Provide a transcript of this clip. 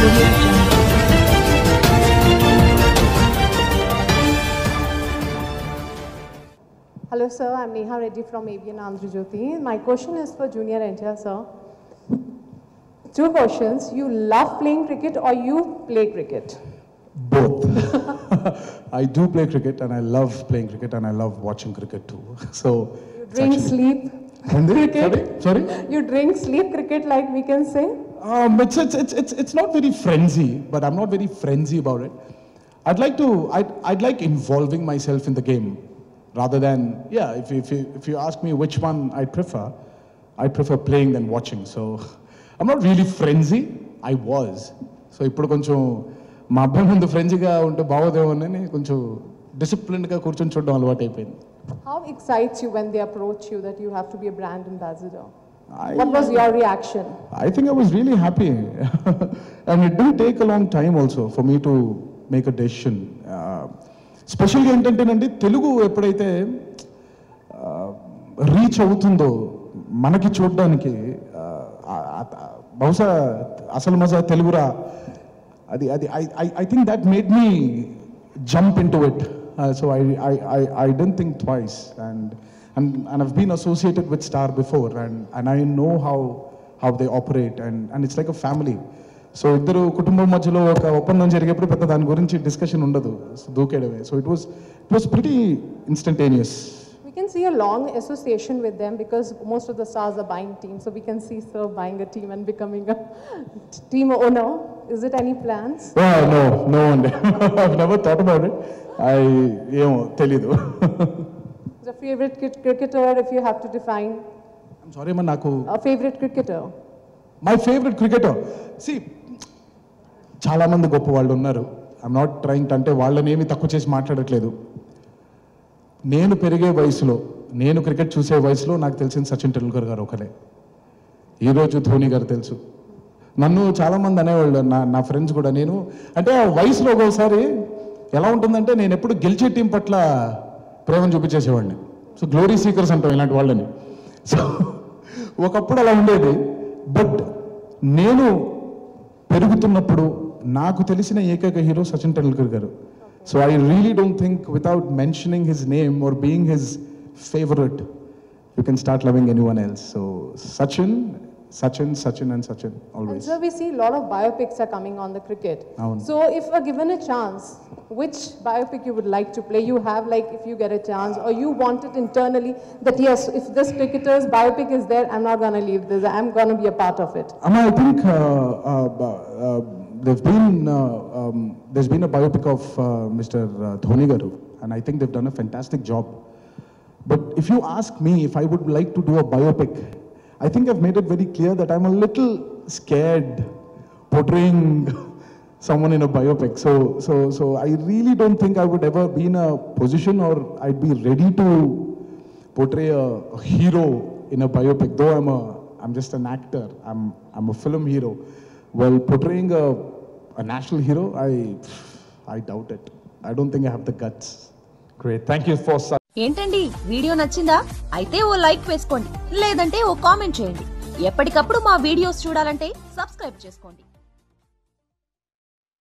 Audio Jungle. Hello sir, I'm Neha Reddy from ABN Andhra Jyoti. My question is for Junior NTR sir. Two questions. You love playing cricket or you play cricket? Both. I do play cricket and I love playing cricket and I love watching cricket too. So You drink, sleep cricket? Sorry? You drink, sleep cricket like we can say? It's not very frenzy, but I'm not very frenzy about it. I'd like involving myself in the game rather than, if you ask me which one I prefer playing than watching. So I'm not really frenzy. I was. So ఇప్పుడు కొంచెం మా అబ్బాయి ముందు ఫ్రెండ్గా ఉంటే బాగోదేమోనని కొంచెం డిసిప్లిన్డ్గా కూర్చొని చూడడం అలవాటు అయిపోయింది. How excites you when they approach you that you have to be a brand ambassador? What was your reaction? I think I was really happy. And it didn't take a long time also for me to make a decision. స్పెషల్గా ఏంటంటేనండి తెలుగు ఎప్పుడైతే reach అవుతుందో మనకి చూడడానికి బహుశా అసలు మజా తెలుగురా అది అది I think that made me jump in to it so I don't think twice and I've been associated with Star before and I know how they operate and it's like a family. So ఇద్దరు కుటుంబం మధ్యలో ఒక ఒప్పందం జరిగేప్పుడు పెద్ద దాని గురించి discussion ఉండదు, దూకేయడమే. So it was pretty instantaneous. We can see a long association with them because most of the stars are buying teams. So we can see sir buying a team and becoming a team owner. Is it any plans? No one. I've never thought about it. ఏమో తెలీదు. The favorite cricketer if you have to define? I'm sorry man, నాకు A favorite cricketer? My favorite cricketer. See, చాలా మంది గొప్ప వాళ్ళు ఉన్నారు. I'm not trying అంటే వాళ్ళని ఏమి తక్కువ చేసి మాట్లాడట్లేదు. నేను పెరిగే వయసులో, నేను క్రికెట్ చూసే వయసులో నాకు తెలిసిన సచిన్ టెండూల్కర్ గారు ఒకరే. ఈరోజు ధోని గారు తెలుసు. నన్ను చాలామంది అనేవాళ్ళు, నా ఫ్రెండ్స్ కూడా. నేను అంటే ఆ వయసులో ఒకసారి ఎలా ఉంటుందంటే నేను ఎప్పుడు గెలిచే టీం పట్ల ప్రేమను చూపించేసేవాడిని. సో గ్లోరీ సీకర్స్ అంటాం ఇలాంటి వాళ్ళని. సో ఒకప్పుడు అలా ఉండేది. బట్ నేను పెరుగుతున్నప్పుడు నాకు తెలిసిన ఏకైక హీరో సచిన్ టెండూల్కర్ గారు. So I really don't think without mentioning his name or being his favourite you can start loving anyone else. So Sachin always. And sir, we see a lot of biopics are coming on the cricket. So if given a chance, which biopic you would like to play? You have like, if you get a chance or you want it internally that yes, if this cricketer's biopic is there, I'm not going to leave this, I'm going to be a part of it. I think there's been a biopic of Mr. Dhoni garu and I think they've done a fantastic job. But if you ask me if I would like to do a biopic, I think I've made it very clear that I'm a little scared portraying someone in a biopic. So I really don't think I would ever be in a position or I'd be ready to portray a hero in a biopic. Though I'm just an actor. I'm a film hero. Well, portraying a national hero, I doubt it. I don't think I have the guts. Great. Thank you for ఏంటండి video నచ్చిందా? అయితే ఓ like వేసుకోండి, లేదంటే ఓ comment చేయండి. ఎప్పటికప్పుడు మా videos చూడాలంటే subscribe చేసుకోండి.